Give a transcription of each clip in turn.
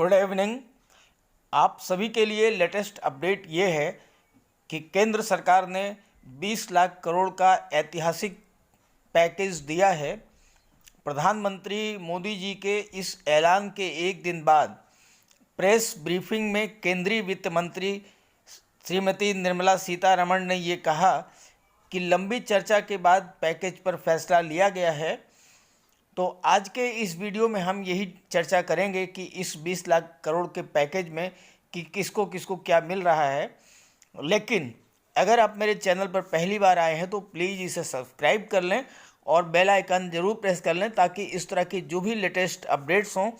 Good evening. आप सभी के लिए लेटेस्ट अपडेट ये है कि केंद्र सरकार ने 20 लाख करोड़ का ऐतिहासिक पैकेज दिया है। प्रधानमंत्री मोदी जी के इस ऐलान के एक दिन बाद प्रेस ब्रीफिंग में केंद्रीय वित्त मंत्री श्रीमती निर्मला सीतारमण ने ये कहा कि लंबी चर्चा के बाद पैकेज पर फैसला लिया गया है। तो आज के इस वीडियो में हम यही चर्चा करेंगे कि इस 20 लाख करोड़ के पैकेज में कि किसको किसको क्या मिल रहा है। लेकिन अगर आप मेरे चैनल पर पहली बार आए हैं तो प्लीज़ इसे सब्सक्राइब कर लें और बेल आइकन ज़रूर प्रेस कर लें ताकि इस तरह की जो भी लेटेस्ट अपडेट्स हों,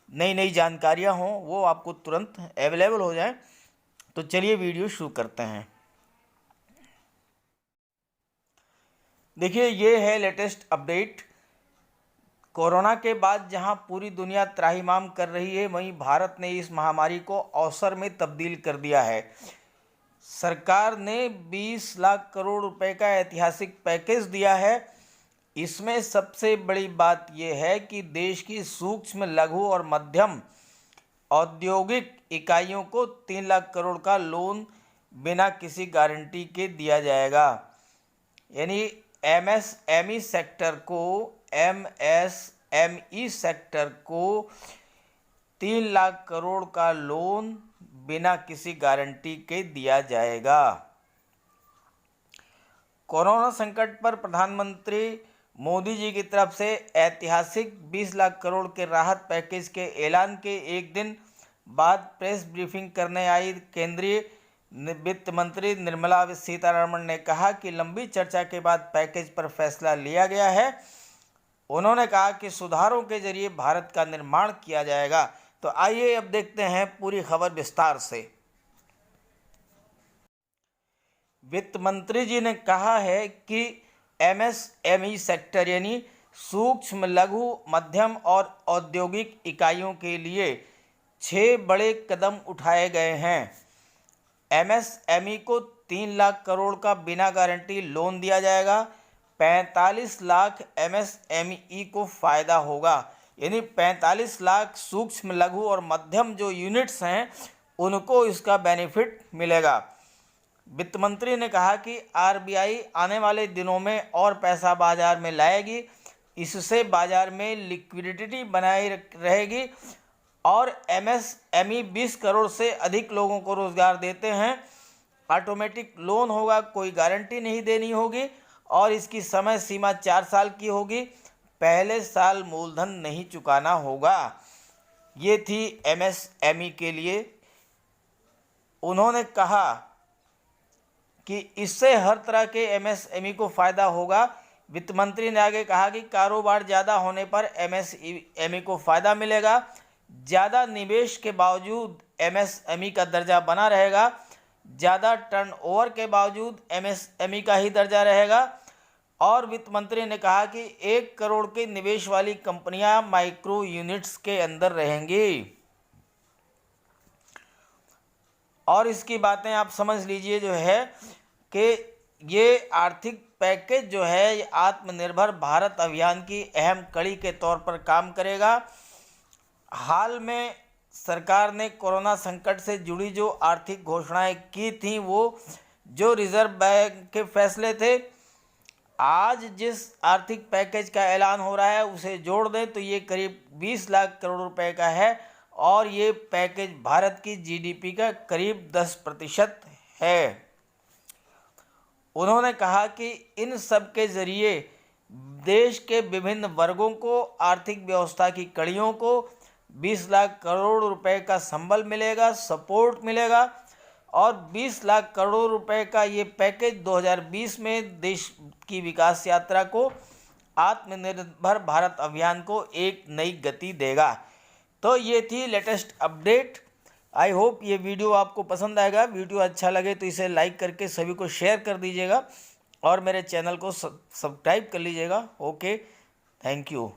नई नई जानकारियाँ हों, वो आपको तुरंत अवेलेबल हो जाएं। तो चलिए वीडियो शुरू करते हैं। देखिए, ये है लेटेस्ट अपडेट। कोरोना के बाद जहां पूरी दुनिया त्राहिमाम कर रही है, वहीं भारत ने इस महामारी को अवसर में तब्दील कर दिया है। सरकार ने 20 लाख करोड़ रुपए का ऐतिहासिक पैकेज दिया है। इसमें सबसे बड़ी बात यह है कि देश की सूक्ष्म, लघु और मध्यम औद्योगिक इकाइयों को 3 लाख करोड़ का लोन बिना किसी गारंटी के दिया जाएगा। यानी एमएसएमई सेक्टर को 3 लाख करोड़ का लोन बिना किसी गारंटी के दिया जाएगा। कोरोना संकट पर प्रधानमंत्री मोदी जी की तरफ से ऐतिहासिक 20 लाख करोड़ के राहत पैकेज के ऐलान के एक दिन बाद प्रेस ब्रीफिंग करने आई केंद्रीय वित्त मंत्री निर्मला सीतारमण ने कहा कि लंबी चर्चा के बाद पैकेज पर फैसला लिया गया है। उन्होंने कहा कि सुधारों के जरिए भारत का निर्माण किया जाएगा। तो आइए अब देखते हैं पूरी खबर विस्तार से। वित्त मंत्री जी ने कहा है कि एमएसएमई सेक्टर यानी सूक्ष्म, लघु, मध्यम और औद्योगिक इकाइयों के लिए 6 बड़े कदम उठाए गए हैं। एमएसएमई को 3 लाख करोड़ का बिना गारंटी लोन दिया जाएगा। 45 लाख एमएसएमई को फ़ायदा होगा, यानी 45 लाख सूक्ष्म, लघु और मध्यम जो यूनिट्स हैं उनको इसका बेनिफिट मिलेगा। वित्त मंत्री ने कहा कि आरबीआई आने वाले दिनों में और पैसा बाजार में लाएगी। इससे बाजार में लिक्विडिटी बनाई रहेगी और एमएसएमई 20 करोड़ से अधिक लोगों को रोज़गार देते हैं। ऑटोमेटिक लोन होगा, कोई गारंटी नहीं देनी होगी और इसकी समय सीमा 4 साल की होगी। पहले साल मूलधन नहीं चुकाना होगा। ये थी एमएसएमई के लिए। उन्होंने कहा कि इससे हर तरह के एमएसएमई को फ़ायदा होगा। वित्त मंत्री ने आगे कहा कि कारोबार ज़्यादा होने पर एमएसएमई को फ़ायदा मिलेगा। ज़्यादा निवेश के बावजूद एमएसएमई का दर्जा बना रहेगा। ज़्यादा टर्नओवर के बावजूद एमएसएमई का ही दर्जा रहेगा। और वित्त मंत्री ने कहा कि 1 करोड़ के निवेश वाली कंपनियां माइक्रो यूनिट्स के अंदर रहेंगी। और इसकी बातें आप समझ लीजिए जो है कि ये आर्थिक पैकेज जो है ये आत्मनिर्भर भारत अभियान की अहम कड़ी के तौर पर काम करेगा। हाल में सरकार ने कोरोना संकट से जुड़ी जो आर्थिक घोषणाएं की थीं, वो जो रिजर्व बैंक के फैसले थे, आज जिस आर्थिक पैकेज का ऐलान हो रहा है उसे जोड़ दें तो ये करीब 20 लाख करोड़ रुपए का है और ये पैकेज भारत की जीडीपी का करीब 10% है। उन्होंने कहा कि इन सब के जरिए देश के विभिन्न वर्गों को, आर्थिक व्यवस्था की कड़ियों को 20 लाख करोड़ रुपए का संबल मिलेगा, सपोर्ट मिलेगा। और 20 लाख करोड़ रुपए का ये पैकेज 2020 में देश की विकास यात्रा को, आत्मनिर्भर भारत अभियान को एक नई गति देगा। तो ये थी लेटेस्ट अपडेट। आई होप ये वीडियो आपको पसंद आएगा। वीडियो अच्छा लगे तो इसे लाइक करके सभी को शेयर कर दीजिएगा और मेरे चैनल को सब्सक्राइब कर लीजिएगा। Okay, thank you.